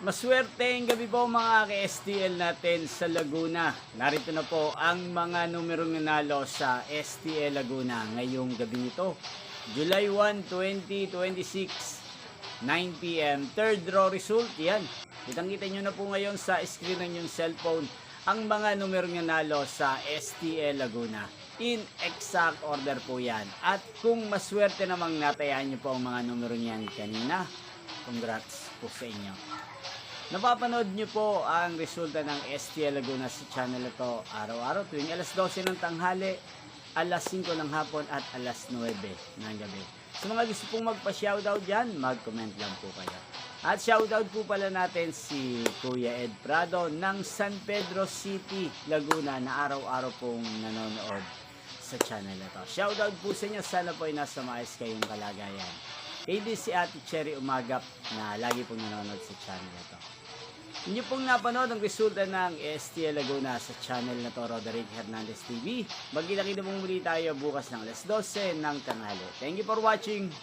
Maswerteng gabi po mga ka-STL natin sa Laguna. Narito na po ang mga numerong nanalo sa STL Laguna ngayong gabi nito. July 1, 2026, 9 p.m. Third draw result, yan. Kitang-kita nyo na po ngayon sa screen ng inyong cellphone ang mga numerong nanalo sa STL Laguna. In exact order po yan. At kung maswerte namang natayaan nyo po ang mga numero niyan kanina, congrats po sa inyo. Napapanood nyo po ang resulta ng STL Laguna sa channel na to araw-araw tuwing alas 12 ng tanghali, alas 5 ng hapon at alas 9 ng gabi. Sa mga gusto pong magpa-shoutout dyan, mag-comment lang po kayo. At shoutout po pala natin si Kuya Ed Prado ng San Pedro City, Laguna na araw-araw pong nanonood sa channel na to. Shoutout po sa inyo, sana po ay nasa maayos kayong kalagayan. Kay si Ate Cherry Umagap na lagi pong nanonood sa channel na to. Inyo pong napanood ang resulta ng STL Laguna sa channel na to, Roderick Hernandez TV. Magkita-kita pong muli tayo bukas ng alas 12 ng tanghali. Thank you for watching.